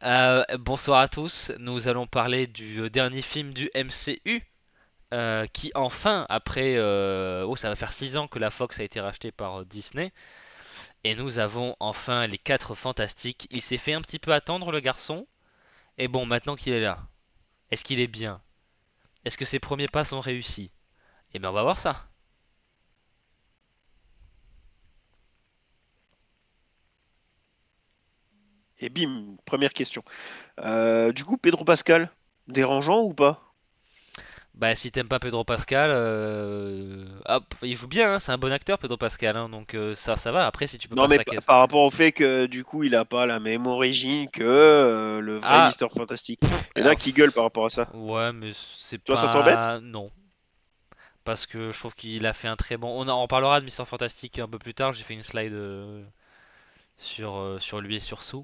Bonsoir à tous, nous allons parler du dernier film du MCU qui enfin, après, oh ça va faire 6 ans que la Fox a été rachetée par Disney, et nous avons enfin les 4 fantastiques. Il s'est fait un petit peu attendre le garçon, et bon maintenant qu'il est là, est-ce qu'il est bien? Est-ce que ses premiers pas sont réussis? Eh bien on va voir ça. Et bim, première question. Du coup, Pedro Pascal, dérangeant ou pas? Bah si t'aimes pas Pedro Pascal, hop, il joue bien, hein, c'est un bon acteur Pedro Pascal, hein, donc ça va. Après si tu peux Non, pas mais saquer. par rapport au fait que du coup, il a pas la même origine que le vrai Ah, Mister Fantastique. Il y en a alors, qui gueulent par rapport à ça. ouais mais c'est Toi, ça t'embête? pas... Non. Parce que je trouve qu'il a fait un très bon. On parlera de Mister Fantastic un peu plus tard. J'ai fait une slide sur lui et sur Sue.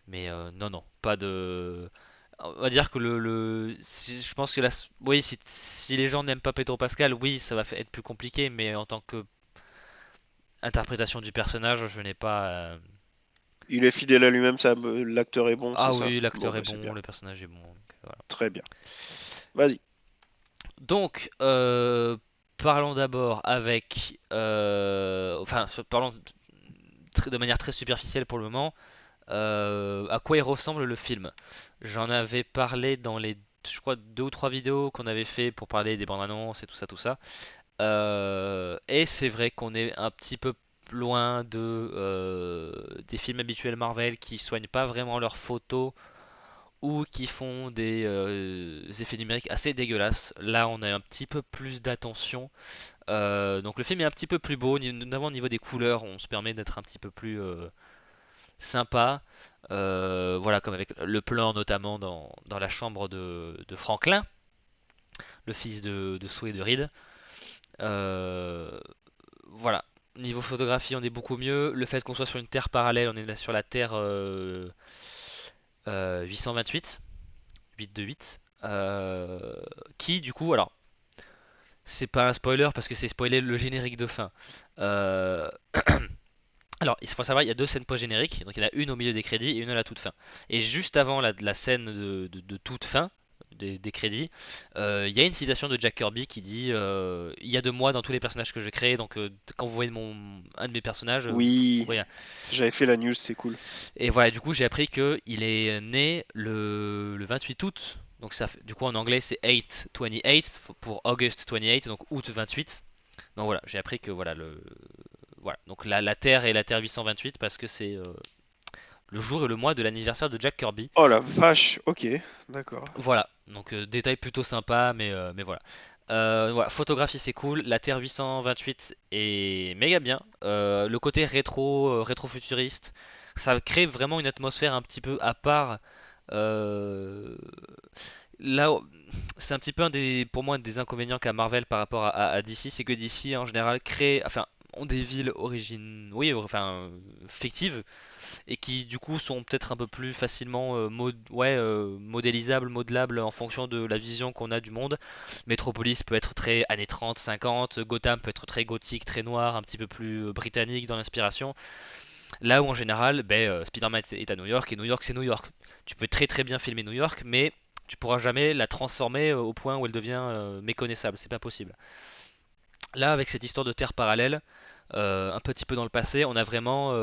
Mais non, non, pas de. On va dire que je pense que oui, si les gens n'aiment pas Pedro Pascal, oui, ça va être plus compliqué. Mais en tant que interprétation du personnage, je n'ai pas. Il est fidèle à lui-même, l'acteur est bon, c'est Ah ça? oui, Bon, l'acteur est bah c'est bon, bien. le personnage est bon. Donc, voilà. Très bien. Vas-y. Donc, parlons d'abord avec. Enfin, parlons de manière très superficielle pour le moment. À quoi il ressemble le film. J'en avais parlé dans les, je crois, 2 ou 3 vidéos qu'on avait fait pour parler des bandes annonces et tout ça, tout ça. Et c'est vrai qu'on est un petit peu loin des films habituels Marvel qui soignent pas vraiment leurs photos ou qui font des effets numériques assez dégueulasses. Là, on a un petit peu plus d'attention. Donc le film est un petit peu plus beau, notamment au niveau des couleurs, on se permet d'être un petit peu plus sympa. Voilà, comme avec le plan notamment dans la chambre de Franklin, le fils de Sue et de Reed. Euh, voilà, niveau photographie, on est beaucoup mieux. Le fait qu'on soit sur une terre parallèle, on est là sur la terre 828, 828. Qui du coup, alors c'est pas un spoiler parce que c'est spoiler le générique de fin. Euh, Alors, il faut savoir, il y a 2 scènes post-génériques, donc il y en a une au milieu des crédits et une à la toute fin. Et juste avant la scène de toute fin des crédits, il y a une citation de Jack Kirby qui dit il y a de moi dans tous les personnages que je crée, donc quand vous voyez un de mes personnages, Oui, voilà. j'avais fait la news, c'est cool. Et voilà, du coup, j'ai appris qu'il est né le 28 août, donc du coup en anglais c'est 8-28 pour August 28, donc août 28. Donc voilà, j'ai appris que voilà, donc la Terre est la Terre 828 parce que c'est le jour et le mois de l'anniversaire de Jack Kirby. Oh la vache, ok, d'accord. Voilà, donc détail plutôt sympa, mais voilà. Voilà, photographie c'est cool, la Terre 828 est méga bien. Le côté rétro-futuriste, ça crée vraiment une atmosphère un petit peu à part. Euh, Là, c'est un petit peu pour moi un des inconvénients qu'a Marvel par rapport à DC, c'est que DC en général ont des villes oui, enfin fictives, et qui du coup sont peut-être un peu plus facilement modélisables, modelables en fonction de la vision qu'on a du monde. Metropolis peut être très années 30, 50, Gotham peut être très gothique, très noir, un petit peu plus britannique dans l'inspiration. Là où en général, Spider-Man est à New York et New York c'est New York. Tu peux très très bien filmer New York, mais tu pourras jamais la transformer au point où elle devient méconnaissable, c'est pas possible. Là, avec cette histoire de terre parallèle, un petit peu dans le passé, on a vraiment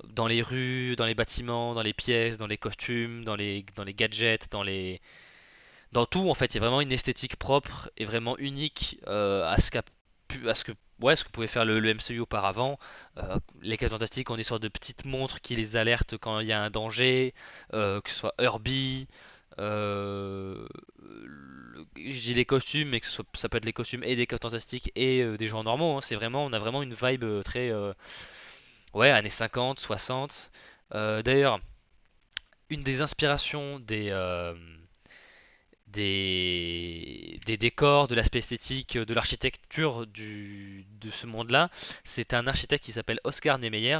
dans les rues, dans les bâtiments, dans les pièces, dans les costumes, dans les gadgets, dans tout en fait, il y a vraiment une esthétique propre et vraiment unique à ce que pouvait faire le MCU auparavant. Les 4 Fantastiques ont des sortes de petites montres qui les alertent quand il y a un danger, que ce soit Herbie. Je dis les costumes, mais ça peut être les costumes et des 4 Fantastiques et des gens normaux, hein. On a vraiment une vibe très ouais, années 50, 60. D'ailleurs, une des inspirations des décors, de l'aspect esthétique, de l'architecture de ce monde-là, c'est un architecte qui s'appelle Oscar Niemeyer,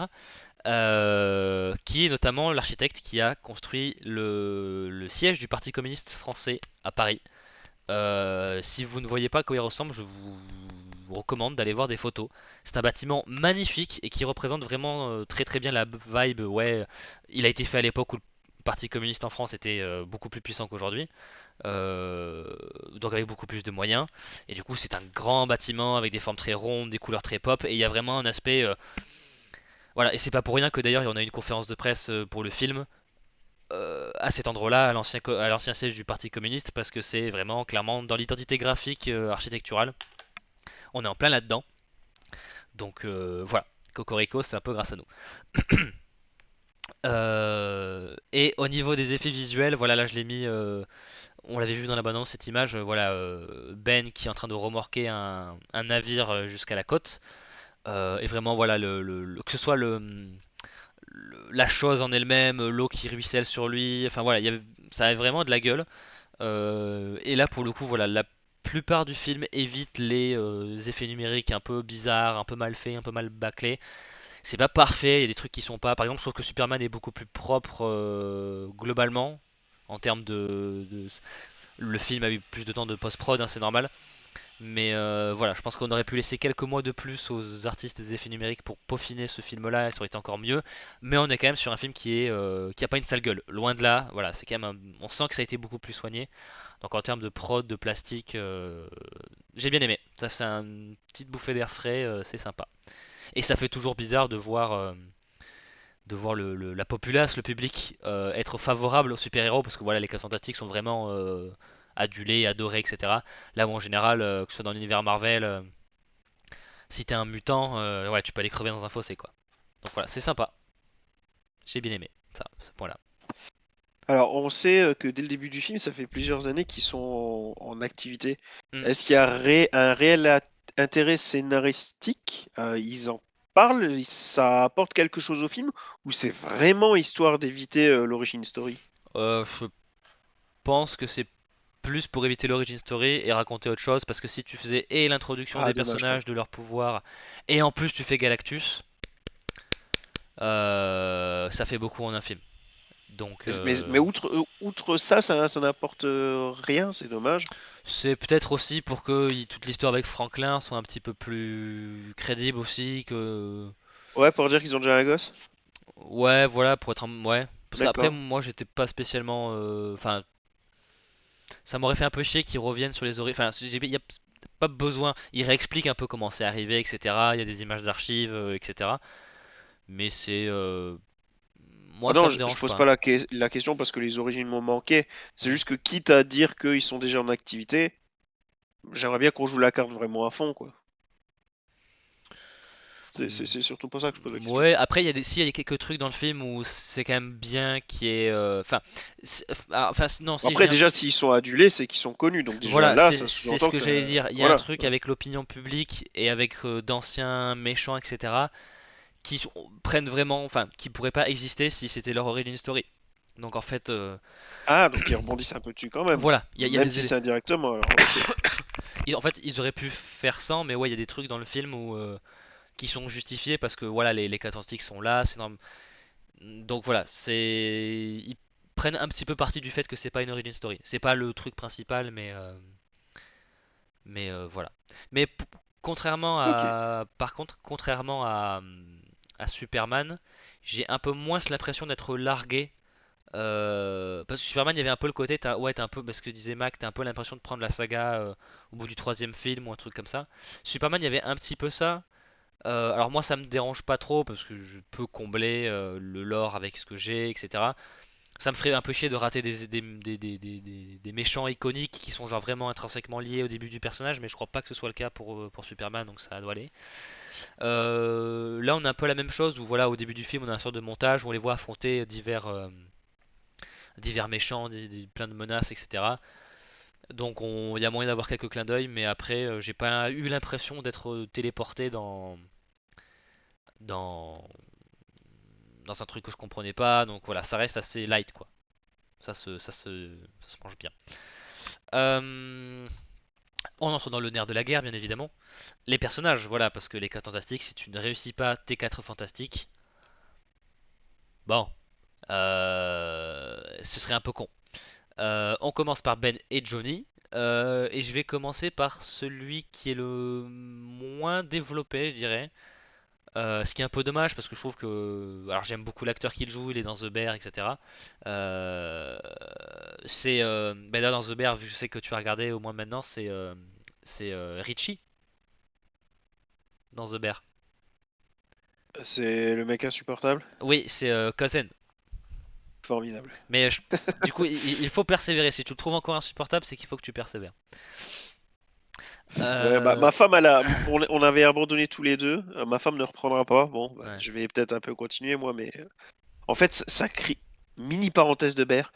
qui est notamment l'architecte qui a construit le siège du Parti communiste français à Paris. Si vous ne voyez pas à quoi il ressemble, je vous recommande d'aller voir des photos. C'est un bâtiment magnifique et qui représente vraiment très très bien la vibe. Ouais, il a été fait à l'époque où le Parti communiste en France était beaucoup plus puissant qu'aujourd'hui, euh, donc avec beaucoup plus de moyens. Et du coup, c'est un grand bâtiment avec des formes très rondes, des couleurs très pop, et il y a vraiment un aspect. Voilà, et c'est pas pour rien que d'ailleurs, il y en a une conférence de presse pour le film à cet endroit-là, à l'ancien siège du Parti communiste, parce que c'est vraiment clairement dans l'identité graphique architecturale. On est en plein là-dedans. Donc voilà, Cocorico, c'est un peu grâce à nous. Et au niveau des effets visuels, voilà, là je l'ai mis. On l'avait vu dans la bande-annonce cette image. Voilà, Ben qui est en train de remorquer un navire jusqu'à la côte. Et vraiment, voilà, que ce soit la chose en elle-même, l'eau qui ruisselle sur lui. Enfin voilà, ça avait vraiment de la gueule. Et là, pour le coup, voilà, la plupart du film évite les effets numériques un peu bizarres, un peu mal faits, un peu mal bâclés. C'est pas parfait, il y a des trucs qui sont pas. Par exemple, je trouve que Superman est beaucoup plus propre globalement en termes Le film a eu plus de temps de post-prod, hein, c'est normal. Mais voilà, je pense qu'on aurait pu laisser quelques mois de plus aux artistes des effets numériques pour peaufiner ce film-là, et ça aurait été encore mieux. Mais on est quand même sur un film qui a pas une sale gueule. Loin de là, voilà, c'est quand même on sent que ça a été beaucoup plus soigné. Donc en termes de prod, de plastique, j'ai bien aimé. Ça fait une petite bouffée d'air frais, c'est sympa. Et ça fait toujours bizarre de voir la populace, le public être favorable aux super-héros parce que voilà, les 4 fantastiques sont vraiment adulés, adorés, etc. Là où en général, que ce soit dans l'univers Marvel, si t'es un mutant, ouais, tu peux aller crever dans un fossé quoi. Donc voilà, c'est sympa. J'ai bien aimé ça, ce point-là. Alors, on sait que dès le début du film, ça fait plusieurs années qu'ils sont en activité. Hmm. Est-ce qu'il y a un réel intérêt scénaristique? Ils en parlent? Ça apporte quelque chose au film? Ou c'est vraiment histoire d'éviter l'origin story? Je pense que c'est plus pour éviter l'origin story et raconter autre chose parce que si tu faisais et l'introduction Ah, des dommage quand même. personnages, de leurs pouvoirs et en plus tu fais Galactus, ça fait beaucoup en un film. Donc Mais outre ça, ça n'apporte rien, c'est dommage. c'est peut-être aussi pour que toute l'histoire avec Franklin soit un petit peu plus crédible aussi que Ouais, pour dire qu'ils ont déjà un gosse? ouais voilà pour être ouais parce qu'après D'accord. moi j'étais pas spécialement enfin ça m'aurait fait un peu chier qu'ils reviennent sur les origines enfin il y a pas besoin ils réexpliquent un peu comment c'est arrivé etc il y a des images d'archives etc mais c'est Ah moi non, ça me je dérange pose pas. pas la question parce que les origines m'ont manqué. C'est Hmm. juste que quitte à dire qu'ils sont déjà en activité, j'aimerais bien qu'on joue la carte vraiment à fond, quoi. C'est surtout pour ça que je pose la question. Ouais, après il y a il y a quelques trucs dans le film où c'est quand même bien qui est enfin non si je Après, viens déjà, s'ils sont adulés, c'est qu'ils sont connus. Donc déjà voilà, là, ça c'est ce sous-entend que que ça... j'allais dire. Il y a un Voilà. truc avec l'opinion publique et avec d'anciens méchants, etc., prennent vraiment, enfin, qui pourraient pas exister si c'était leur origin story. Donc en fait, Ah, donc ils rebondissent un peu dessus quand même. voilà, il y a Même des si c'est indirectement, alors ok. en fait, ils auraient pu faire sans, mais ouais, il y a des trucs dans le film où qui sont justifiés parce que voilà, les quatre antiques sont là, c'est normal. Donc voilà, ils prennent un petit peu parti du fait que c'est pas une origin story. C'est pas le truc principal, mais voilà. Mais contrairement Ok. à, par contre, contrairement à Superman, j'ai un peu moins l'impression d'être largué. Parce que Superman, il y avait un peu le côté, ouais, t'as un peu, parce que disait Mac, t'as un peu l'impression de prendre la saga au bout du troisième film ou un truc comme ça. Superman, il y avait un petit peu ça. Alors moi, ça me dérange pas trop parce que je peux combler le lore avec ce que j'ai, etc. Ça me ferait un peu chier de rater des méchants iconiques qui sont genre vraiment intrinsèquement liés au début du personnage, mais je crois pas que ce soit le cas pour Superman, donc ça doit aller. Là, on a un peu la même chose où voilà, au début du film, on a un sorte de montage où on les voit affronter divers méchants, plein de menaces, etc. Donc il y a moyen d'avoir quelques clins d'œil, mais après, j'ai pas eu l'impression d'être téléporté dans dans un truc que je comprenais pas, donc voilà, ça reste assez light quoi. Ça se mange bien. Euh, on entre dans le nerf de la guerre, bien évidemment. Les personnages, voilà, parce que les 4 fantastiques, si tu ne réussis pas tes 4 fantastiques, bon, ce serait un peu con. On commence par Ben et Johnny. Et je vais commencer par celui qui est le moins développé, je dirais. Ce qui est un peu dommage parce que je trouve que. Alors j'aime beaucoup l'acteur qui le joue, il est dans The Bear, etc. Euh, bah, là, dans The Bear, vu que je sais que tu as regardé au moins maintenant, c'est Richie dans The Bear. C'est le mec insupportable. Oui, c'est Cousin. Formidable. Mais du coup, il faut persévérer. Si tu le trouves encore insupportable, c'est qu'il faut que tu persévères. Ouais, bah, Euh, ma femme, on avait abandonné tous les deux. Ma femme ne reprendra pas. Bon, bah, ouais. je vais peut-être un peu continuer, moi, mais en fait, ça crie. Mini parenthèse de Bear.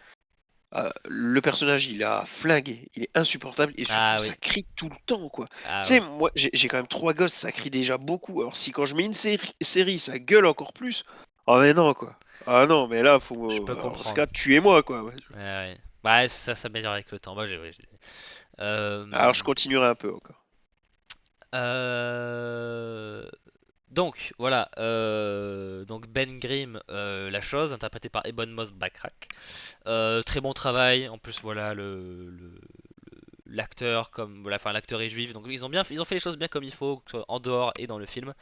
Le personnage, il a flingué, il est insupportable et surtout, Ah ça oui. crie tout le temps, quoi. Ah Tu sais, oui. moi, j'ai quand même trois gosses, ça crie déjà beaucoup. Alors, si quand je mets une série, ça gueule encore plus. Ah, mais non, quoi. Ah non, mais là, Je peux alors, dans ce cas, comprendre. tuez-moi, quoi. Ouais. Ouais, ouais. Bah, ça s'améliore avec le temps. Moi, j'ai. Ouais, Alors, je Euh, continuerai un peu encore. euh, Donc voilà, donc Ben Grimm, la chose, interprété par Ebon Moss Backrack. Très bon travail. En plus, voilà l'acteur comme voilà, enfin l'acteur est juif, donc ils ont fait les choses bien comme il faut, que ce soit en dehors et dans le film.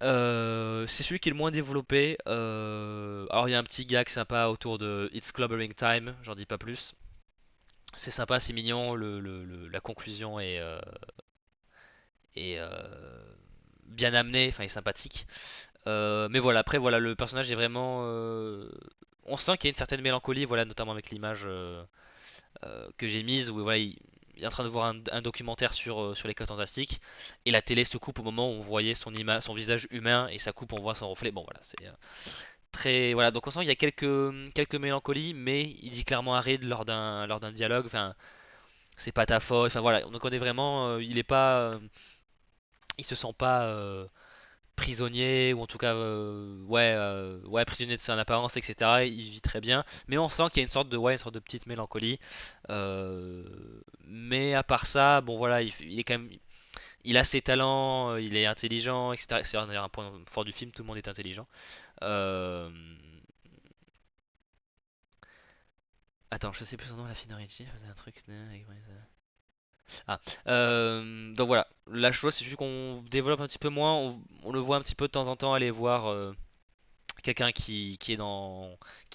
C'est celui qui est le moins développé. Alors il y a un petit gag sympa autour de It's Clobbering Time, j'en dis pas plus. C'est sympa, c'est mignon. La conclusion est bien amenée, enfin est sympathique. Mais voilà, après voilà, le personnage est vraiment. On sent qu'il y a une certaine mélancolie, voilà, notamment avec l'image que j'ai mise où voilà, il est en train de voir un documentaire sur les cas fantastiques et la télé se coupe au moment où on voyait son visage humain et ça coupe, on voit son reflet. Bon voilà, c'est très voilà. Donc on sent qu'il y a quelques mélancolies, mais il dit clairement à Reed lors d'un dialogue, enfin c'est pas ta faute. Enfin voilà, donc on est vraiment, il est pas, il se sent pas prisonnier ou en tout cas ouais prisonnier de son apparence, etc. Il vit très bien, mais on sent qu'il y a une sorte de petite mélancolie. Euh, mais à part ça, bon voilà, il est quand même, il a ses talents, il est intelligent, etc. C'est d'ailleurs un point fort du film, tout le monde est intelligent. Euh, Attends, je sais plus son nom, la fille de Richie, elle faisait un truc. Ah, donc voilà, la chose c'est juste qu'on développe un petit peu moins, on le voit un petit peu de temps en temps aller voir quelqu'un qui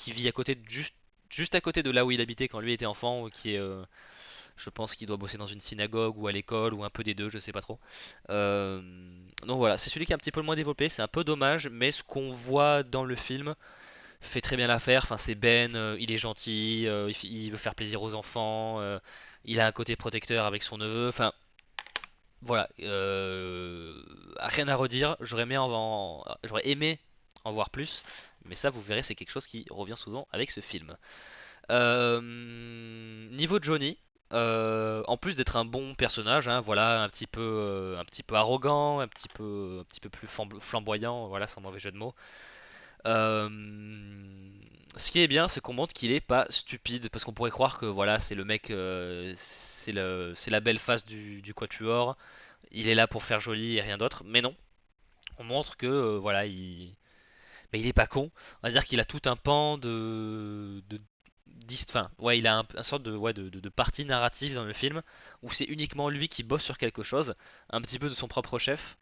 vit à côté juste à côté de là où il habitait quand lui était enfant, ou qui est, je pense qu'il doit bosser dans une synagogue ou à l'école ou un peu des deux, je sais pas trop. Euh, donc voilà, c'est celui qui est un petit peu le moins développé, c'est un peu dommage, mais ce qu'on voit dans le film fait très bien l'affaire. Enfin, c'est Ben, il est gentil, il veut faire plaisir aux enfants, il a un côté protecteur avec son neveu. Enfin, voilà, rien à redire. J'aurais aimé en voir plus, mais ça, vous verrez, c'est quelque chose qui revient souvent avec ce film. Niveau Johnny, en plus d'être un bon personnage, hein, voilà, un petit peu arrogant, un petit peu plus flamboyant, voilà, sans mauvais jeu de mots. Euh, Ce qui est bien, c'est qu'on montre qu'il est pas stupide, parce qu'on pourrait croire que voilà, c'est le mec, c'est la belle face du quatuor. Il est là pour faire joli et rien d'autre, mais non. On montre que voilà, il est pas con. On va dire qu'il a tout un pan enfin, ouais, il a un sorte de, ouais, de partie narrative dans le film où c'est uniquement lui qui bosse sur quelque chose, un petit peu de son propre chef.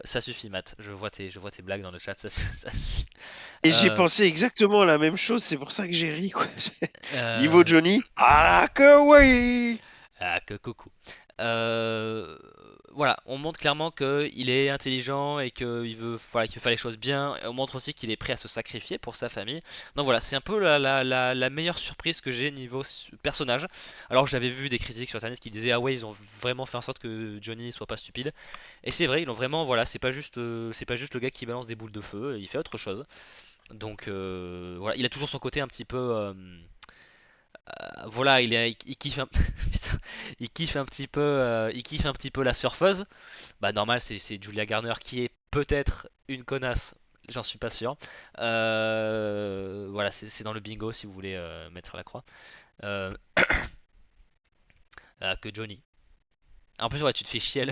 Ça suffit, Matt. Je vois tes blagues dans le chat. Ça suffit. Et j'ai Euh, pensé exactement à la même chose, c'est pour ça que j'ai ri, quoi. Niveau euh, Johnny, ah que oui! Ah, que coucou. Euh, voilà, on montre clairement qu'il est intelligent et voilà, qu'il veut faire les choses bien. Et on montre aussi qu'il est prêt à se sacrifier pour sa famille. Donc voilà, c'est un peu la meilleure surprise que j'ai niveau personnage. Alors j'avais vu des critiques sur internet qui disaient ah ouais, ils ont vraiment fait en sorte que Johnny soit pas stupide. Et c'est vrai, ils l'ont vraiment, voilà, c'est pas juste le gars qui balance des boules de feu, il fait autre chose. Donc voilà, il a toujours son côté un petit peu voilà, il kiffe putain, il kiffe un petit peu la surfeuse. Bah normal, c'est Julia Garner qui est peut-être une connasse, j'en suis pas sûr. Voilà, c'est dans le bingo si vous voulez mettre la croix. Euh, que Johnny. En plus, ouais, tu te fais chier.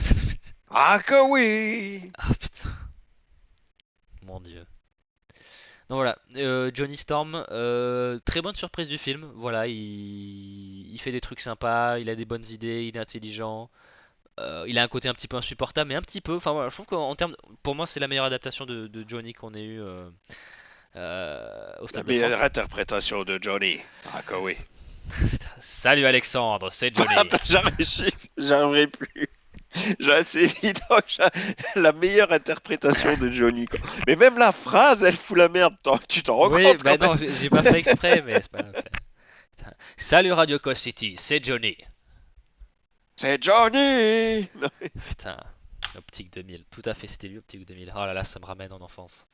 Ah que oui! Ah putain, mon dieu. Donc voilà, Johnny Storm, très bonne surprise du film. Voilà, il fait des trucs sympas, il a des bonnes idées, il est intelligent. Il a un côté un petit peu insupportable, mais un petit peu. Enfin voilà, je trouve qu'en termes, pour moi, c'est la meilleure adaptation de Johnny qu'on ait eu au La Stade de meilleure France. interprétation de Johnny. Ah, que oui. Salut Alexandre, c'est Johnny. Attends, j'arriverai plus. C'est évident que la meilleure interprétation de Johnny, quoi. Mais même la phrase, elle fout la merde. Tu t'en rends Oui, compte bah quand même? non, j'ai pas fait exprès, mais c'est pas grave. Salut Radio Coast City, c'est Johnny. C'est Johnny! Non. Putain, Optique 2000, tout à fait, c'était lui Optique 2000. Oh là là, ça me ramène en enfance.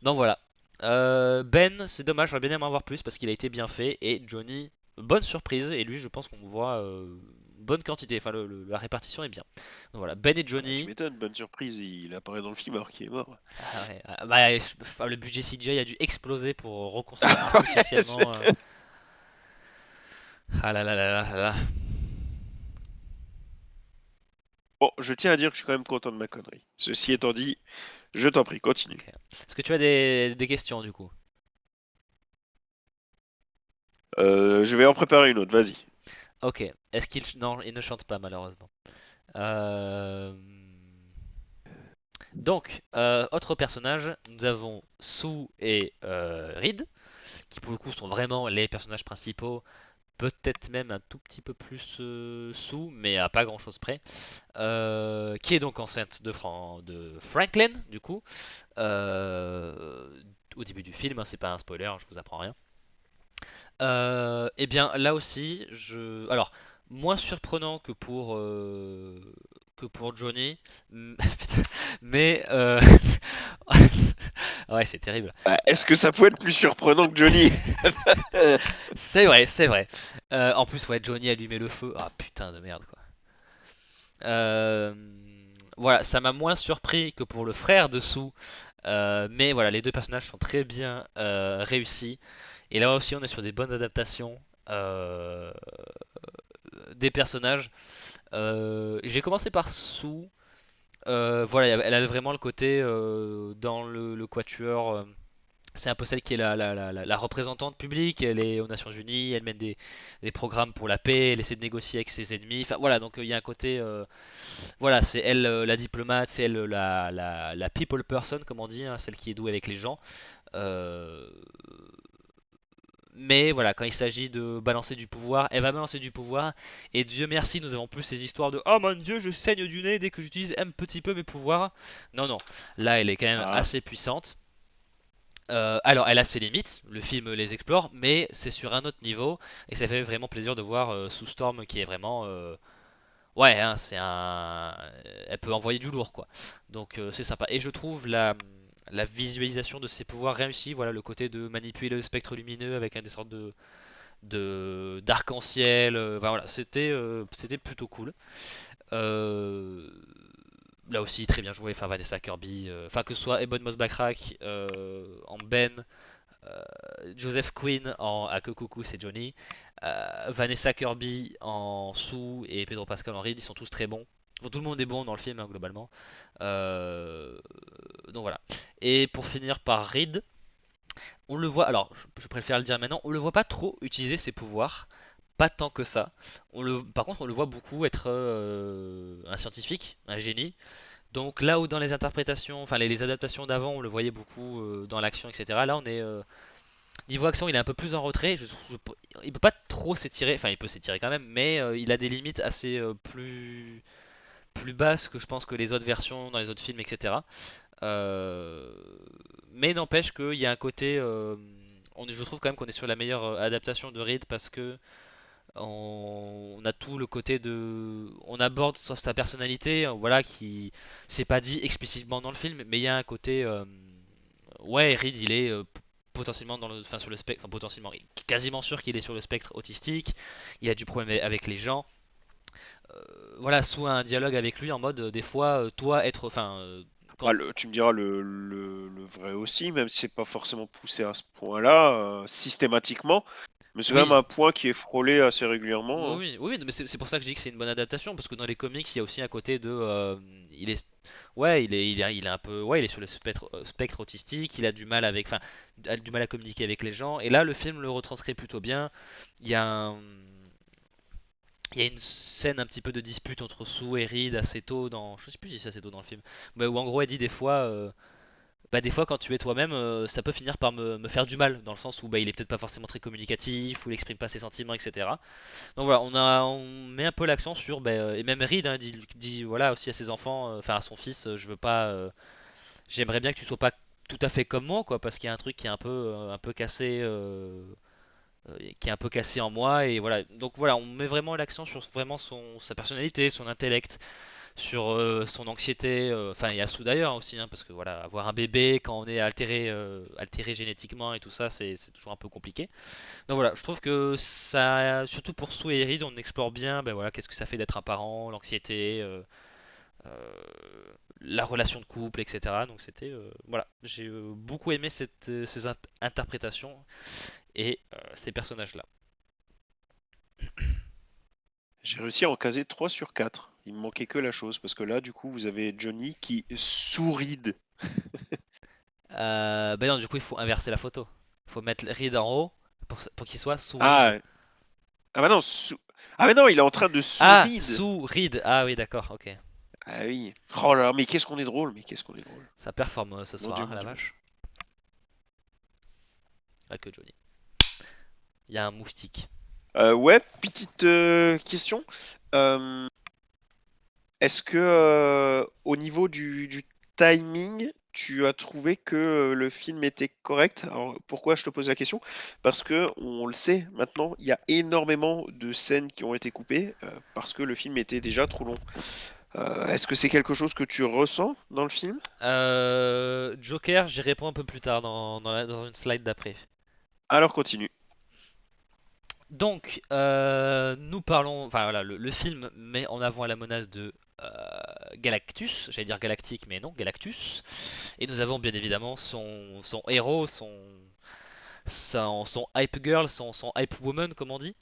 Donc voilà. Ben, c'est dommage, j'aurais bien aimé en voir plus parce qu'il a été bien fait. Et Johnny, bonne surprise. Et lui, je pense qu'on voit bonne quantité. Enfin, la répartition est bien. Donc voilà, Ben et Ah bah, tu Johnny. m'étonnes, bonne surprise, il apparaît dans le film alors qu'il est mort. Ah ouais, bah, le budget CGI a dû exploser pour reconstruire Ah ouais, artificiellement. Ah là là là là là. Bon, je tiens à dire que je suis quand même content de ma connerie. Ceci étant dit, je t'en prie, continue. Ok. Est-ce que tu as des questions du coup? Je vais en préparer une autre, vas-y. Ok. Est-ce qu'il... Non, il ne chante pas malheureusement. Euh... Donc, autre personnage, nous avons Sue et Reed, qui pour le coup sont vraiment les personnages principaux, peut-être même un tout petit peu plus Sue, mais à pas grand chose près, qui est donc enceinte de Franklin, du coup, euh, au début du film, hein, c'est pas un spoiler, je vous apprends rien. Et bien là aussi, alors moins surprenant que pour Johnny, putain, mais ouais c'est terrible. Bah, est-ce que ça peut être plus surprenant que Johnny? C'est vrai, c'est vrai. En plus ouais Johnny allumait le feu, ah putain de merde quoi. Euh, voilà, ça m'a moins surpris que pour le frère de Sue, mais voilà les deux personnages sont très bien réussis. Et là aussi on est sur des bonnes adaptations. Des personnages. J'ai commencé par Sue. Voilà, elle a vraiment le côté dans le Quatuor. C'est un peu celle qui est la représentante publique. Elle est aux Nations Unies, elle mène des programmes pour la paix, elle essaie de négocier avec ses ennemis. Enfin voilà, donc il y a un côté. Voilà, c'est elle la diplomate, c'est elle la people person, comme on dit, hein, celle qui est douée avec les gens. Euh, Mais voilà, quand il s'agit de balancer du pouvoir, elle va balancer du pouvoir. Et Dieu merci, nous avons plus ces histoires de oh mon Dieu, je saigne du nez dès que j'utilise un petit peu mes pouvoirs. Non, non, là elle est quand même Ah, assez puissante. Alors elle a ses limites, le film les explore, mais c'est sur un autre niveau. Et ça fait vraiment plaisir de voir Sue Storm qui est vraiment. Ouais, hein, c'est un. Elle peut envoyer du lourd quoi. Donc c'est sympa. Et je trouve la visualisation de ses pouvoirs réussie. Voilà, le côté de manipuler le spectre lumineux avec des sortes de d'arc-en-ciel. Enfin, voilà, c'était plutôt cool. Euh, Là aussi très bien joué. Enfin Vanessa Kirby. Enfin que ce soit Ebon Moss-Backrack en Ben, Joseph Quinn en Ah que coucou c'est Johnny, Vanessa Kirby en Sue et Pedro Pascal en Reed, ils sont tous très bons. Enfin, tout le monde est bon dans le film hein, globalement. Euh, donc voilà. Et pour finir par Reed, on le voit, alors je préfère le dire maintenant, on le voit pas trop utiliser ses pouvoirs, pas tant que ça. Par contre, on le voit beaucoup être un scientifique, un génie. Donc là où dans les interprétations, enfin les adaptations d'avant, on le voyait beaucoup dans l'action, etc. Là, on est niveau action, il est un peu plus en retrait. Il peut pas trop s'étirer, enfin il peut s'étirer quand même, mais il a des limites assez plus basses que je pense que les autres versions dans les autres films, etc. Euh, mais n'empêche qu'il y a un côté. Je trouve quand même qu'on est sur la meilleure adaptation de Reed parce que on a tout le côté de. On aborde sa personnalité, voilà, qui. C'est pas dit explicitement dans le film, mais il y a un côté. Ouais, Reed, il est. Potentiellement enfin sur le spectre, enfin potentiellement, quasiment sûr qu'il est sur le spectre autistique. Il y a du problème avec les gens. Voilà, soit un dialogue avec lui en mode des fois, toi être, enfin, bah, quand, tu me diras le vrai aussi, même si c'est pas forcément poussé à ce point-là, systématiquement. Mais c'est quand même oui, un point qui est frôlé assez oui, régulièrement, hein. oui, oui, mais c'est pour ça que je dis que c'est une bonne adaptation parce que dans les comics, il y a aussi un côté de, il est, ouais, il est un peu, ouais, il est sur le spectre autistique, il a du mal avec, enfin, a du mal à communiquer avec les gens. Et là, le film le retranscrit plutôt bien. Il y a un, Il y a une scène un petit peu de dispute entre Sue et Reed assez tôt dans. Je sais plus si c'est assez tôt dans le film. Mais où en gros elle dit des fois. Bah des fois quand tu es toi-même, ça peut finir par me faire du mal. Dans le sens où bah, il est peut-être pas forcément très communicatif, ou il exprime pas ses sentiments, etc. Donc voilà, on met un peu l'accent sur. Bah, et même Reed hein, dit voilà aussi à ses enfants, enfin à son fils, je veux pas. J'aimerais bien que tu sois pas tout à fait comme moi, quoi, parce qu'il y a un truc qui est un peu cassé. Qui est un peu cassé en moi et voilà donc voilà on met vraiment l'accent sur vraiment sa personnalité, son intellect, sur son anxiété, enfin il y a Sue d'ailleurs aussi hein, parce que voilà avoir un bébé quand on est altéré génétiquement et tout ça c'est toujours un peu compliqué. Donc voilà je trouve que ça surtout pour Sue et Reed on explore bien ben voilà qu'est-ce que ça fait d'être un parent, l'anxiété, euh, la relation de couple, etc. Donc c'était voilà j'ai beaucoup aimé ces interprétations et ces personnages là. J'ai réussi à en caser 3 sur 4. Il me manquait que la chose, parce que là, du coup, vous avez Johnny qui souride. Ben non, du coup, il faut inverser la photo. Il faut mettre Reed en haut pour qu'il soit sous Reed. Ah, ah bah non, ah mais non, il est en train de Ah, sourire. sous Reed. Ah oui, d'accord, ok. Ah oui. Oh là là, mais qu'est-ce qu'on est drôle, mais qu'est-ce qu'on est drôle. Ça performe ce Mon soir, Dieu, hein, à mon la Dieu, mon Dieu. vache. Pas que Johnny. Il y a un moustique. Ouais, petite question. Euh, Est-ce que au niveau du timing, tu as trouvé que le film était correct? Alors, pourquoi je te pose la question? Parce que on le sait maintenant, il y a énormément de scènes qui ont été coupées parce que le film était déjà trop long. Est-ce que c'est quelque chose que tu ressens dans le film? Joker, j'y réponds un peu plus tard dans une slide d'après. Alors continue. Donc, nous parlons. Enfin voilà, le film met en avant la menace de Galactus. J'allais dire galactique, mais non, Galactus. Et nous avons bien évidemment son héros, son hype girl, son hype woman, comme on dit,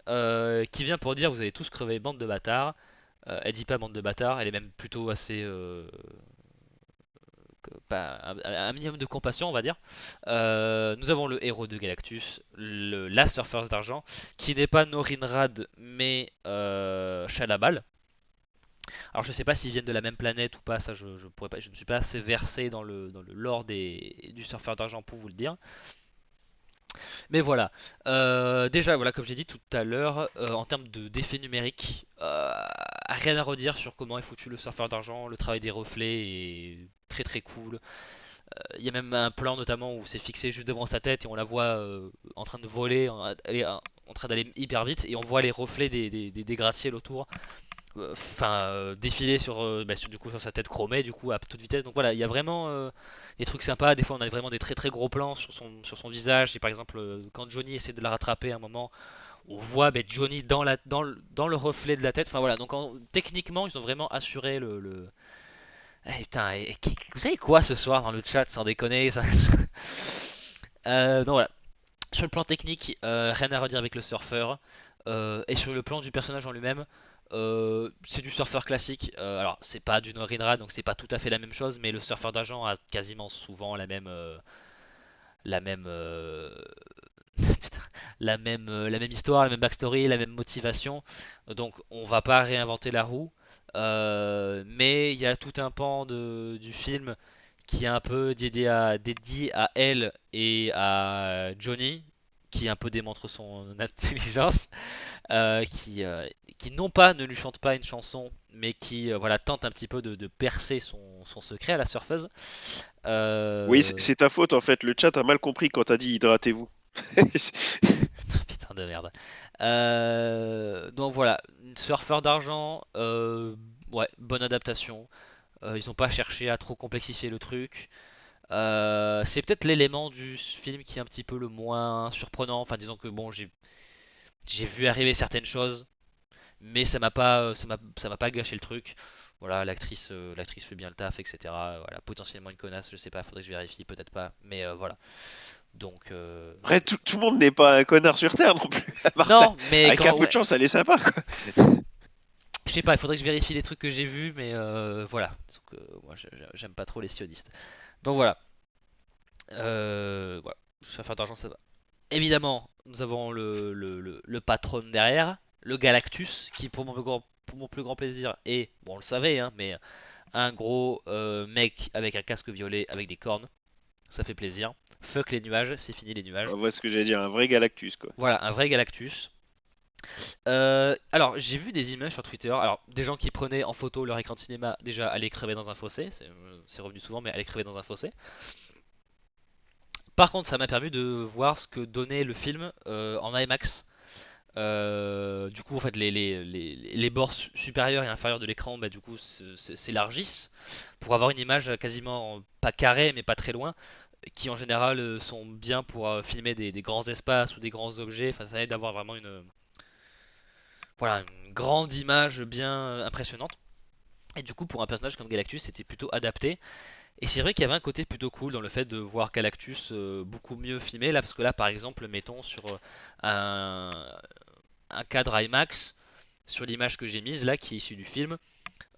qui vient pour dire vous allez tous crever, bande de bâtards. Elle dit pas bande de bâtards, elle est même plutôt assez. Pas, un minimum de compassion, on va dire. Nous avons le héros de Galactus, la surfeuse d'argent, qui n'est pas Norinrad, mais Shalabal. Alors je sais pas s'ils viennent de la même planète ou pas, ça je pourrais pas, je ne suis pas assez versé dans le lore du surfeur d'argent pour vous le dire. Mais voilà. Déjà, voilà, comme j'ai dit tout à l'heure, en termes d'effets numériques, rien à redire sur comment est foutu le surfeur d'argent. Le travail des reflets est très très cool. Il y a même un plan notamment où c'est fixé juste devant sa tête et on la voit en train de voler, en train d'aller hyper vite et on voit les reflets des gratte-ciel autour. Enfin, défiler du coup, sur sa tête chromée, du coup, à toute vitesse. Donc voilà, il y a vraiment des trucs sympas. Des fois, on a vraiment des très très gros plans sur son visage. Et par exemple, quand Johnny essaie de la rattraper à un moment, on voit Johnny dans le reflet de la tête. Enfin voilà, donc techniquement, ils ont vraiment assuré le. Eh, putain, vous savez quoi ce soir dans le chat, sans déconner ça... Donc voilà, sur le plan technique, rien à redire avec le surfeur. Et sur le plan du personnage en lui-même, c'est du surfeur classique. Alors, c'est pas du Norinra, donc c'est pas tout à fait la même chose, mais le surfeur d'argent a quasiment souvent la même, putain, la même histoire, la même backstory, la même motivation. Donc, on va pas réinventer la roue. Mais il y a tout un pan du film qui est un peu dédié à elle et à Johnny, qui un peu démontre son intelligence, qui non pas ne lui chante pas une chanson, mais qui voilà tente un petit peu de percer son secret à la surfeuse. Oui, Euh... c'est ta faute en fait. Le chat a mal compris quand t'as dit hydratez-vous. Putain de merde. Donc voilà, surfeur d'argent, ouais, bonne adaptation. Ils n'ont pas cherché à trop complexifier le truc. C'est peut-être l'élément du film qui est un petit peu le moins surprenant. Enfin, disons que bon, j'ai vu arriver certaines choses, mais ça m'a pas gâché le truc. Voilà, l'actrice fait bien le taf, etc. Voilà, potentiellement une connasse, je sais pas, faudrait que je vérifie, peut-être pas, mais voilà. Donc, Après, tout le monde n'est pas un connard sur Terre non plus, Martin. non, mais Avec un quand, peu de ouais, chance, elle est sympa, quoi. je sais pas, il faudrait que je vérifie les trucs que j'ai vus, mais voilà. Donc, moi, j'aime pas trop les sionistes. Donc voilà, voilà. Chauffeur d'argent, ça va. Évidemment, nous avons le patron derrière. le Galactus, qui pour mon plus grand plaisir est, bon on le savait, hein, mais un gros mec avec un casque violet avec des cornes, ça fait plaisir. Fuck les nuages, c'est fini les nuages. On voit ce que j'allais dire, un vrai Galactus, quoi. Voilà, un vrai Galactus. Alors, j'ai vu des images sur Twitter. Alors, des gens qui prenaient en photo leur écran de cinéma, déjà aller crever dans un fossé. C'est revenu souvent, mais aller crever dans un fossé. Par contre, ça m'a permis de voir ce que donnait le film en IMAX. Du coup, en fait, les bords supérieurs et inférieurs de l'écran, bah, du coup, s'élargissent pour avoir une image quasiment pas carrée, mais pas très loin, qui en général sont bien pour filmer des grands espaces ou des grands objets. Enfin, ça aide d'avoir vraiment voilà, une grande image bien impressionnante. Et du coup, pour un personnage comme Galactus, c'était plutôt adapté. Et c'est vrai qu'il y avait un côté plutôt cool dans le fait de voir Galactus beaucoup mieux filmé. Là, parce que là, par exemple, mettons sur un, un cadre IMAX, sur l'image que j'ai mise là, qui est issue du film,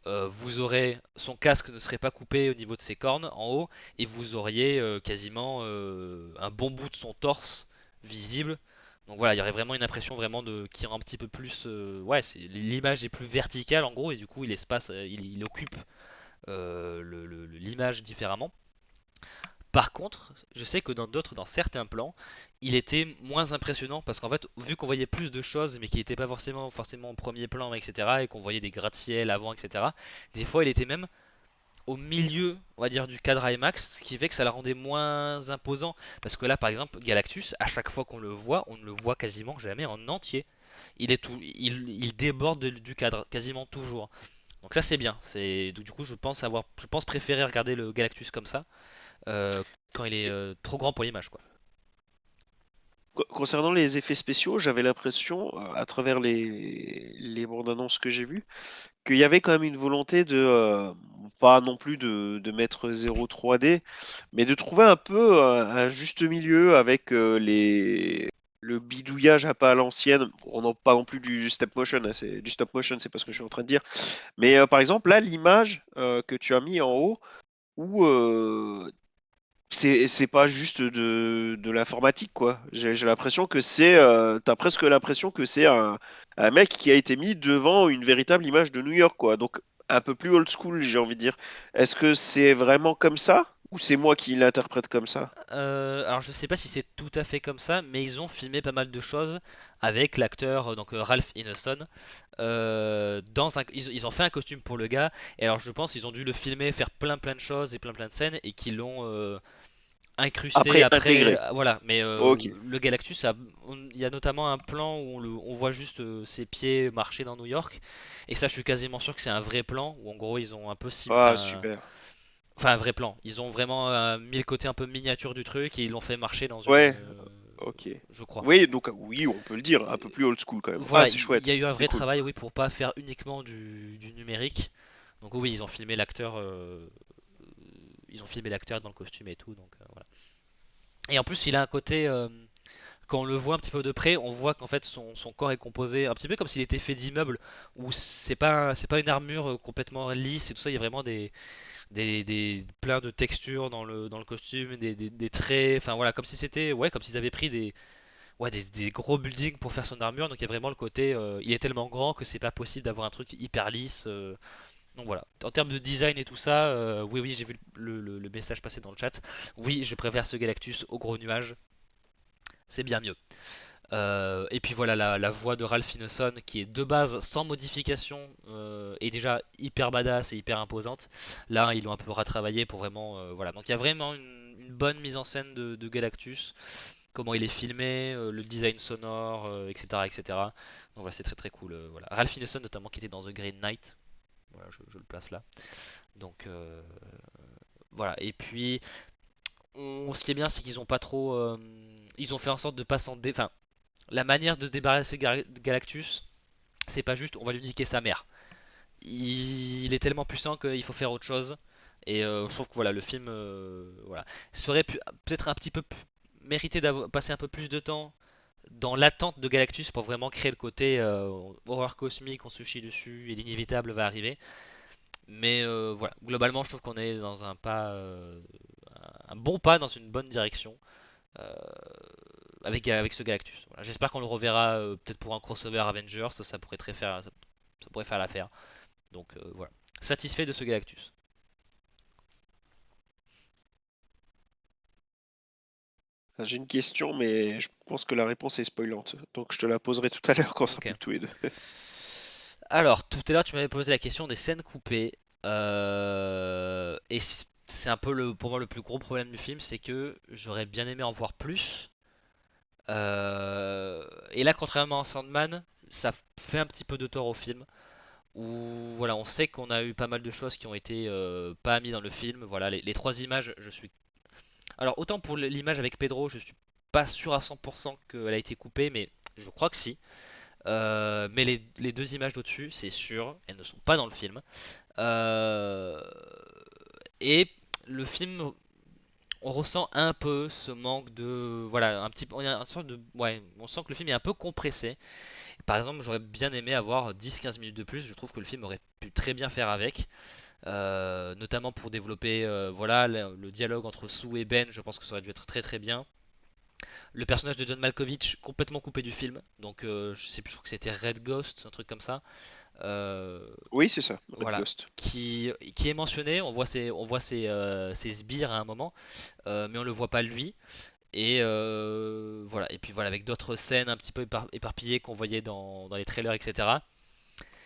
vous aurez son casque ne serait pas coupé au niveau de ses cornes en haut, et vous auriez quasiment un bon bout de son torse visible. Donc voilà, il y aurait vraiment une impression vraiment de qui rend un petit peu plus, ouais, l'image est plus verticale en gros, et du coup il occupe l'image différemment. Par contre, je sais que dans certains plans, il était moins impressionnant parce qu'en fait, vu qu'on voyait plus de choses, mais qui n'étaient pas forcément au premier plan, etc., et qu'on voyait des gratte-ciel avant, etc., des fois, il était même au milieu, on va dire, du cadre IMAX, ce qui fait que ça la rendait moins imposant. Parce que là, par exemple, Galactus, à chaque fois qu'on le voit, on ne le voit quasiment jamais en entier. Il déborde du cadre quasiment toujours. Donc ça c'est bien. Du coup je pense préférer regarder le Galactus comme ça quand il est trop grand pour l'image quoi. Concernant les effets spéciaux, j'avais l'impression, à travers les bandes annonces que j'ai vues, qu'il y avait quand même une volonté de, pas non plus de mettre zéro 3D, mais de trouver un peu un juste milieu avec le bidouillage un peu à l'ancienne. On n'a pas non plus du stop motion, hein, c'est du stop motion, c'est pas ce que je suis en train de dire. Mais par exemple, là, l'image que tu as mis en haut, où c'est pas juste de l'informatique, quoi. J'ai l'impression que t'as presque l'impression que c'est un mec qui a été mis devant une véritable image de New York, quoi. Donc un peu plus old school, j'ai envie de dire. Est-ce que c'est vraiment comme ça ou c'est moi qui l'interprète comme ça? Alors je sais pas si c'est tout à fait comme ça, mais ils ont filmé pas mal de choses avec l'acteur Ralph Ineson. Ils ont fait un costume pour le gars, et alors je pense qu'ils ont dû le filmer, faire plein de choses et plein de scènes, et qu'ils l'ont incrusté Après, après. intégré. Voilà, mais Ok. le Galactus, il y a notamment un plan où on voit juste ses pieds marcher dans New York, et ça je suis quasiment sûr que c'est un vrai plan, où en gros ils ont un peu Ah, super. enfin, un vrai plan. Ils ont vraiment mis le côté un peu miniature du truc et ils l'ont fait marcher dans une. Ouais, ok. Je crois. Oui, donc oui, on peut le dire, un peu plus old school quand même. Ah, Voilà, c'est il y chouette, a eu un c'est vrai cool. travail, oui, pour pas faire uniquement du numérique. Donc oui, ils ont filmé l'acteur dans le costume et tout, donc voilà. Et en plus, il a un côté, quand on le voit un petit peu de près, on voit qu'en fait son corps est composé un petit peu comme s'il était fait d'immeubles, où c'est pas une armure complètement lisse et tout ça. Il y a vraiment plein de textures dans le costume, des traits, enfin voilà, comme si c'était, ouais, comme s'ils avaient pris des gros buildings pour faire son armure. Donc il y a vraiment le côté, il est tellement grand que c'est pas possible d'avoir un truc hyper lisse. Donc voilà, en termes de design et tout ça, oui, j'ai vu le message passer dans le chat. Oui, je préfère ce Galactus au gros nuage, c'est bien mieux. Et puis voilà, la voix de Ralph Ineson qui est de base sans modification est déjà hyper badass et hyper imposante. Là, ils l'ont un peu retravaillé pour vraiment. Voilà, donc il y a vraiment une bonne mise en scène de Galactus, comment il est filmé, le design sonore, etc., etc. Donc voilà, c'est très très cool. Voilà. Ralph Ineson notamment qui était dans The Green Knight. Voilà, je le place là. Donc voilà, et puis ce qui est bien, c'est qu'ils ont pas trop. Ils ont fait en sorte de pas enfin, la manière de se débarrasser de Galactus, c'est pas juste on va lui niquer sa mère. Il est tellement puissant qu'il faut faire autre chose. Et je trouve que voilà, le film voilà, serait peut-être un petit peu mérité d'avoir passé un peu plus de temps dans l'attente de Galactus pour vraiment créer le côté horreur cosmique, on se chie dessus et l'inévitable va arriver. Mais voilà, globalement, je trouve qu'on est dans un bon pas dans une bonne direction. Euh, avec ce Galactus. Voilà. J'espère qu'on le reverra peut-être pour un crossover Avengers, ça pourrait faire l'affaire. Donc voilà, satisfait de ce Galactus. J'ai une question, mais je pense que la réponse est spoilante. Donc je te la poserai tout à l'heure quand on sera Ok. plus que tous les deux. Alors, tout à l'heure, tu m'avais posé la question des scènes coupées. Et c'est un peu pour moi le plus gros problème du film, c'est que j'aurais bien aimé en voir plus. Et là, contrairement à Sandman, ça fait un petit peu de tort au film. Où voilà, on sait qu'on a eu pas mal de choses qui ont été pas mis dans le film. Voilà, les trois images, je suis. Alors, autant pour l'image avec Pedro, je suis pas sûr à 100% qu'elle a été coupée, mais je crois que si. Mais les deux images d'au-dessus, c'est sûr, elles ne sont pas dans le film. Euh, et le film, on ressent un peu ce manque de, voilà, un petit, on a un sorte de, ouais, on sent que le film est un peu compressé. Par exemple, j'aurais bien aimé avoir 10-15 minutes de plus. Je trouve que le film aurait pu très bien faire avec, notamment pour développer, voilà, le dialogue entre Sue et Ben. Je pense que ça aurait dû être très très bien. Le personnage de John Malkovich complètement coupé du film, donc je sais plus, je crois que c'était Red Ghost, un truc comme ça. Euh, Oui, c'est ça, Red voilà, Ghost. qui est mentionné. On voit ses sbires à un moment, mais on le voit pas lui. Et voilà. Et puis voilà, avec d'autres scènes un petit peu éparpillées qu'on voyait dans les trailers, etc.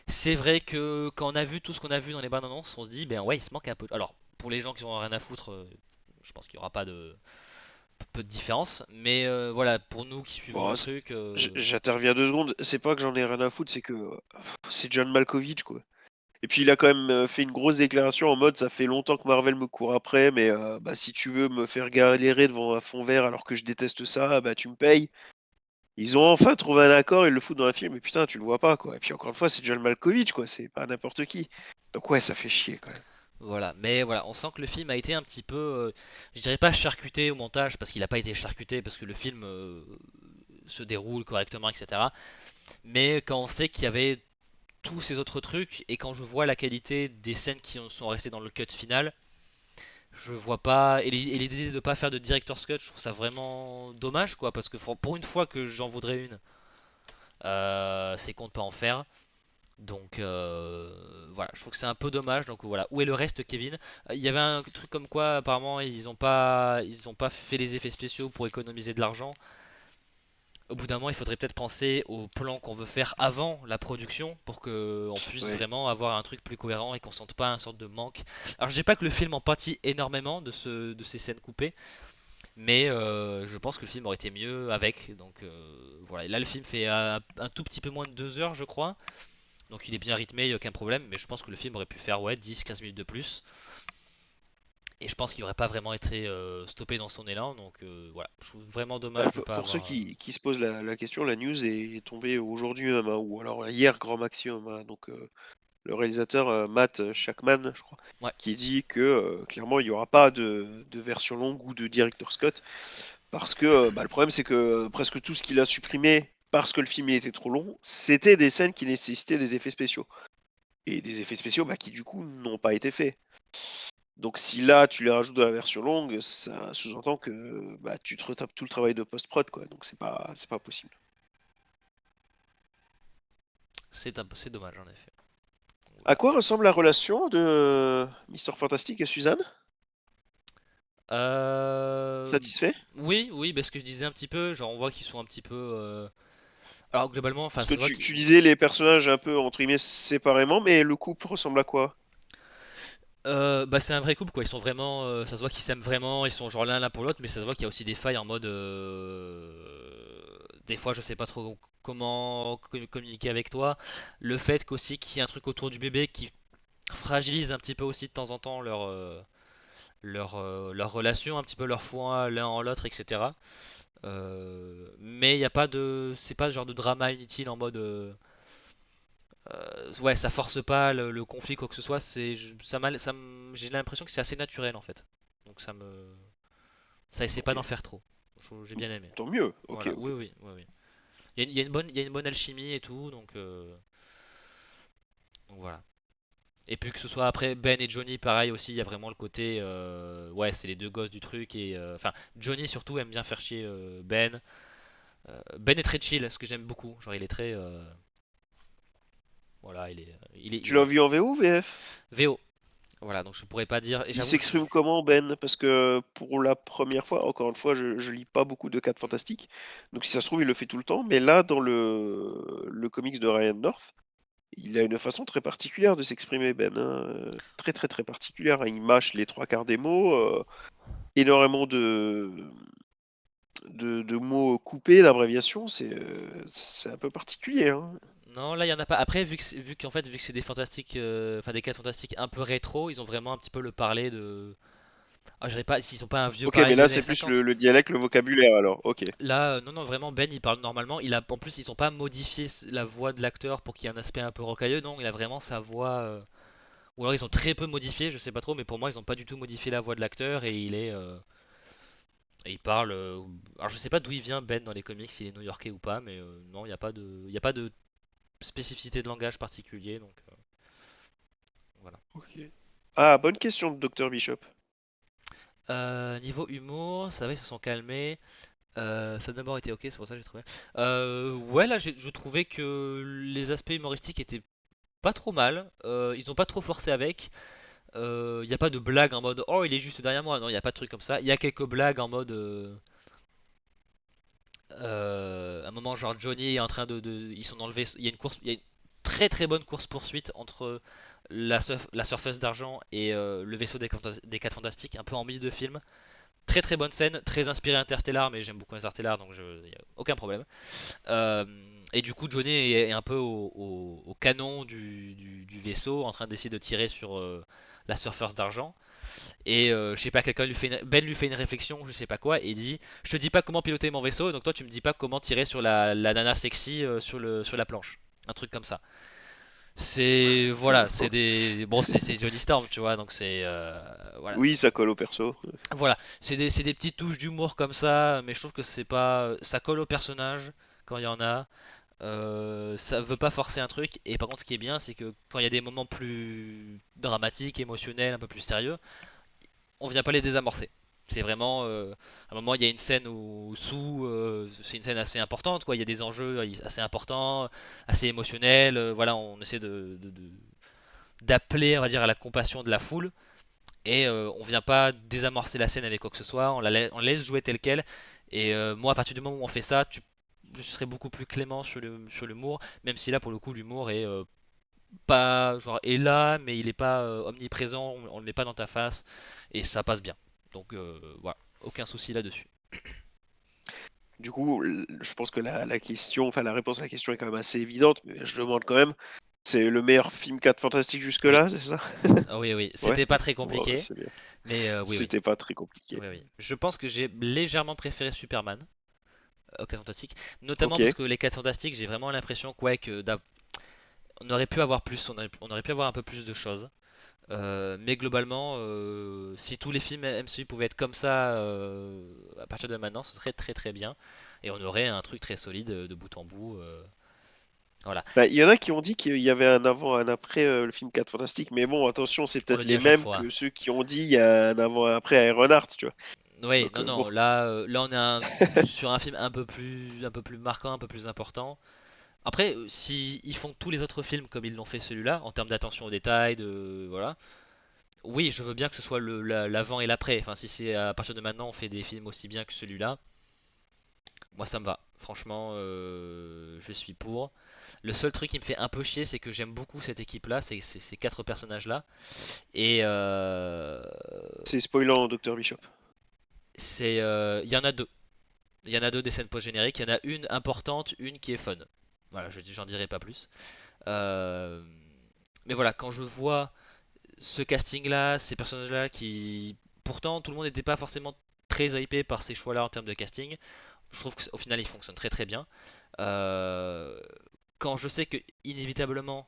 C'est vrai que quand on a vu tout ce qu'on a vu dans les bandes annonces, on se dit, ben ouais, il se manque un peu. Alors, pour les gens qui ont rien à foutre, je pense qu'il n'y aura pas de peu de différence. Mais voilà, pour nous qui suivons Bon, le truc, j'interviens 2 secondes. C'est pas que j'en ai rien à foutre, c'est que c'est John Malkovich, quoi. Et puis il a quand même fait une grosse déclaration en mode ça fait longtemps que Marvel me court après, mais bah, si tu veux me faire galérer devant un fond vert alors que je déteste ça, bah tu me payes. Ils ont enfin trouvé un accord, ils le foutent dans un film, mais putain, tu le vois pas, quoi. Et puis encore une fois, c'est John Malkovich, quoi, c'est pas n'importe qui. Donc ouais, ça fait chier quand même. voilà. Mais voilà, on sent que le film a été un petit peu, je dirais pas charcuté au montage, parce qu'il n'a pas été charcuté, parce que le film se déroule correctement, etc. Mais quand on sait qu'il y avait tous ces autres trucs, et quand je vois la qualité des scènes qui sont restées dans le cut final, je vois pas. Et l'idée de ne pas faire de director's cut, je trouve ça vraiment dommage, quoi, parce que pour une fois que j'en voudrais une, c'est qu'on ne peut en faire. Donc voilà, je trouve que c'est un peu dommage. Donc voilà, où est le reste, Kevin? Il y avait un truc comme quoi apparemment ils ont pas fait les effets spéciaux pour économiser de l'argent. Au bout d'un moment, il faudrait peut-être penser au plan qu'on veut faire avant la production pour que on puisse Ouais. vraiment avoir un truc plus cohérent et qu'on sente pas un sorte de manque. Alors je dis pas que le film en pâtit énormément de ces scènes coupées, mais je pense que le film aurait été mieux avec. Donc voilà, et là le film fait un tout petit peu moins de 2 heures, je crois. Donc il est bien rythmé, il n'y a aucun problème, mais je pense que le film aurait pu faire ouais 10-15 minutes de plus. Et je pense qu'il n'aurait pas vraiment été stoppé dans son élan, donc voilà, je trouve vraiment dommage de ne pas Pour ceux avoir. qui se posent la question, la news est tombée aujourd'hui même, hein, ou alors hier grand maximum, hein. Donc le réalisateur Matt Shakman, je crois, Ouais, qui dit que clairement il n'y aura pas de version longue ou de director's cut. Parce que bah, le problème, c'est que presque tout ce qu'il a supprimé parce que le film il était trop long, c'était des scènes qui nécessitaient des effets spéciaux. Et des effets spéciaux bah, qui du coup n'ont pas été faits. Donc si là tu les rajoutes dans la version longue, ça sous-entend que bah, tu te retapes tout le travail de post-prod, quoi. Donc c'est pas possible. c'est dommage en effet. À Voilà. quoi ressemble la relation de Mister Fantastic et Suzanne? Euh, Satisfait? oui, oui, parce que je disais un petit peu, genre on voit qu'ils sont un petit peu. Alors globalement, enfin Parce ça que se voit tu qu'ils. disais les personnages un peu entre guillemets séparément, mais le couple ressemble à quoi? Bah c'est un vrai couple quoi, ils sont vraiment, ça se voit qu'ils s'aiment vraiment, ils sont genre l'un pour l'autre, mais ça se voit qu'il y a aussi des failles en mode, des fois je sais pas trop comment communiquer avec toi, le fait qu'aussi qu'il y ait un truc autour du bébé qui fragilise un petit peu aussi de temps en temps leur relation, un petit peu leur foi l'un en l'autre, etc. Mais il y a pas de, c'est pas ce genre de drama inutile en mode, ouais, ça force pas le conflit quoi que ce soit. J'ai l'impression que c'est assez naturel en fait. Donc ça essaie pas Ok, d'en faire trop. J'ai bien aimé. tant mieux. Ok, Voilà, ok. oui, oui, oui, oui. Il y a une bonne alchimie et tout, donc voilà. Et puis que ce soit après Ben et Johnny, pareil aussi, il y a vraiment le côté, ouais, c'est les deux gosses du truc et enfin Johnny surtout aime bien faire chier Ben. Ben est très chill, ce que j'aime beaucoup. Genre, il est très. Voilà, Tu l'as vu en VO ou VF? VO. Voilà, donc je pourrais pas dire. Et Il j'avoue, s'exprime comment, Ben? Parce que pour la première fois, encore une fois, je lis pas beaucoup de 4 fantastiques. Donc si ça se trouve, il le fait tout le temps. Mais là, dans le comics de Ryan North, il a une façon très particulière de s'exprimer, Ben, hein. Très très très particulière, hein. Il mâche les trois quarts des mots. Énormément de mots coupés, d'abréviations. C'est un peu particulier, hein. non, là il y en a pas. Après, vu qu'en fait, vu que c'est des fantastiques, enfin des 4 fantastiques un peu rétro, ils ont vraiment un petit peu le parler de. Ah, je dirais pas, s'ils sont pas un vieux Ok, parler mais des là, années c'est plus 50. le dialecte, le vocabulaire, alors. Ok. Là, non, non, vraiment, Ben il parle normalement. En plus, ils sont pas modifié la voix de l'acteur pour qu'il y ait un aspect un peu rocailleux. Non, il a vraiment sa voix. Ou alors ils ont très peu modifié, je sais pas trop, mais pour moi, ils ont pas du tout modifié la voix de l'acteur et et il parle. Alors, je sais pas d'où il vient Ben dans les comics, s'il est new-yorkais ou pas, mais non, il y a pas de spécificité de langage particulier, donc voilà. Ok. Ah, bonne question de Dr Bishop. Niveau humour, ça va, ils se sont calmés. Ça a d'abord été ok, c'est pour ça que j'ai trouvé. Ouais, là, je trouvais que les aspects humoristiques étaient pas trop mal. Ils ont pas trop forcé avec. Il n'y a pas de blague en mode oh, il est juste derrière moi. Non, il n'y a pas de truc comme ça. Il y a quelques blagues en mode. Un moment, genre Johnny est en train ils sont dans le vaisseau. Il y a une course. Il y a une très très bonne course poursuite entre la surfeuse d'argent et le vaisseau des 4 fantastiques, un peu en milieu de film. Très très bonne scène, très inspiré Interstellar, mais j'aime beaucoup Interstellar, donc y a aucun problème. Euh, et du coup, Johnny est un peu au canon du vaisseau, en train d'essayer de tirer sur la surfeuse d'argent. Et je sais pas, Ben lui fait une réflexion, je sais pas quoi, et il dit: je te dis pas comment piloter mon vaisseau, donc toi tu me dis pas comment tirer sur la nana sexy sur la planche. Un truc comme ça. C'est voilà, c'est des bon, c'est Johnny Storm, tu vois, donc c'est voilà. Oui, ça colle au perso. Voilà, c'est des petites touches d'humour comme ça, mais je trouve que c'est pas, ça colle au personnage quand il y en a. Ça veut pas forcer un truc. Et par contre, ce qui est bien, c'est que quand il y a des moments plus dramatiques, émotionnels, un peu plus sérieux, on vient pas les désamorcer. C'est vraiment, à un moment, il y a une scène où sous, c'est une scène assez importante, quoi. Il y a des enjeux assez importants, assez émotionnels. Voilà, on essaie d'appeler, on va dire, à la compassion de la foule. Et on vient pas désamorcer la scène avec quoi que ce soit, on laisse jouer tel quel. Et moi, à partir du moment où on fait ça, je serais beaucoup plus clément sur l'humour, même si là, pour le coup, l'humour est pas genre est là, mais il est pas omniprésent, on le met pas dans ta face, et ça passe bien. Donc voilà, aucun souci là-dessus. Du coup, je pense que la question, enfin la réponse à la question est quand même assez évidente, mais je demande quand même. C'est le meilleur film 4 fantastique Oui, jusque-là, c'est ça? oui, oui, Ouais. c'était pas très Bon, bah, compliqué, c'est bien. mais oui, oui, C'était pas très compliqué. oui, oui. Je pense que j'ai légèrement préféré Superman aux 4 Fantastiques, notamment Ok. parce que les 4 Fantastiques, j'ai vraiment l'impression que, ouais, on aurait pu avoir plus, on aurait pu avoir un peu plus de choses. Mais globalement, si tous les films MCU pouvaient être comme ça à partir de maintenant, ce serait très très bien. Et on aurait un truc très solide de bout en bout. Voilà. Bah, il y en a qui ont dit qu'il y avait un avant, un après le film 4 fantastique, mais bon, attention, c'est On peut-être le dit les à chaque mêmes fois. que ceux qui ont dit il y a un avant, un après Ironheart, tu vois. Oui, Donc non, bon. non, là, là on est sur un film un peu plus marquant, un peu plus important. Après, si ils font tous les autres films comme ils l'ont fait celui-là, en termes d'attention aux détails, voilà. Oui, je veux bien que ce soit l'avant et l'après. Enfin, si c'est à partir de maintenant, on fait des films aussi bien que celui-là. Moi ça me va. Franchement, je suis pour. Le seul truc qui me fait un peu chier, c'est que j'aime beaucoup cette équipe-là, ces 4 personnages-là. Et C'est spoilant, Docteur Bishop. il y en a deux. Il y en a deux des scènes post-génériques. Il y en a une importante, une qui est fun. Voilà, j'en dirai pas plus. Euh, mais voilà, quand je vois ce casting-là, ces personnages-là qui, pourtant, tout le monde n'était pas forcément très hypé par ces choix-là en termes de casting. Je trouve qu'au final, ils fonctionnent très très bien. Euh, Quand je sais que inévitablement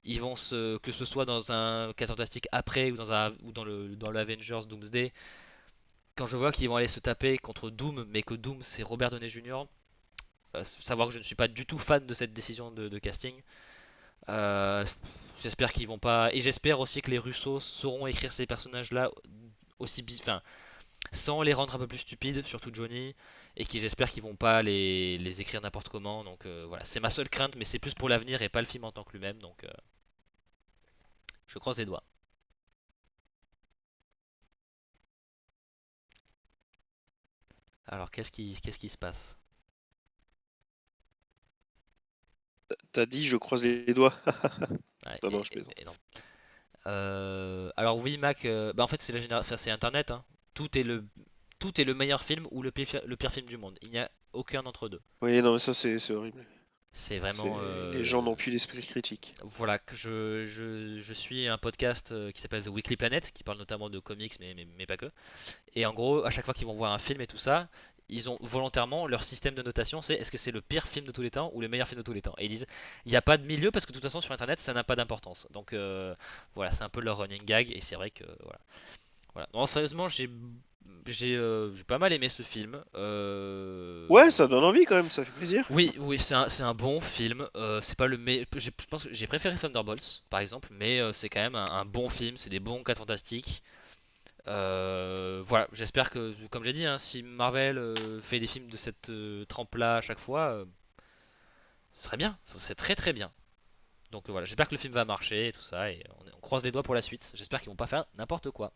ils vont que ce soit dans un cas fantastique après ou dans l'Avengers Doomsday, quand je vois qu'ils vont aller se taper contre Doom, mais que Doom c'est Robert Downey Jr., savoir que je ne suis pas du tout fan de cette décision de casting. euh, J'espère qu'ils vont pas, et j'espère aussi que les Russo sauront écrire ces personnages là aussi enfin, sans les rendre un peu plus stupides, surtout Johnny, et qui j'espère qu'ils vont pas les écrire n'importe comment. Donc voilà, c'est ma seule crainte, mais c'est plus pour l'avenir et pas le film en tant que lui-même. Donc je croise les doigts. Alors qu'est-ce qui se passe? T'as dit, je croise les doigts. Ouais, Non, non, je plaisante. et non. Alors oui, Mac, bah en fait enfin, c'est Internet, hein. Tout est le tout est le meilleur film ou le pire film du monde. Il n'y a aucun d'entre deux. Oui, non, mais ça, c'est horrible. C'est vraiment Les gens n'ont plus d'esprit critique. voilà que je suis un podcast qui s'appelle The Weekly Planet qui parle notamment de comics mais pas que. Et en gros, à chaque fois qu'ils vont voir un film et tout ça, ils ont volontairement leur système de notation, c'est est-ce que c'est le pire film de tous les temps ou le meilleur film de tous les temps. Et ils disent il n'y a pas de milieu parce que de toute façon sur internet ça n'a pas d'importance. Donc voilà, c'est un peu leur running gag et c'est vrai que voilà. Voilà. Non, sérieusement, j'ai pas mal aimé ce film. Ouais, ça donne envie quand même, ça fait plaisir. Oui, oui, c'est un bon film. C'est pas le meilleur. Je pense que j'ai préféré Thunderbolts, par exemple, mais c'est quand même un bon film. C'est des bons 4 fantastiques. Voilà, j'espère que, comme j'ai dit, hein, si Marvel fait des films de cette trempe-là à chaque fois, ce serait bien. Ce serait très très bien. Donc voilà, j'espère que le film va marcher et tout ça, et on croise les doigts pour la suite. J'espère qu'ils vont pas faire n'importe quoi.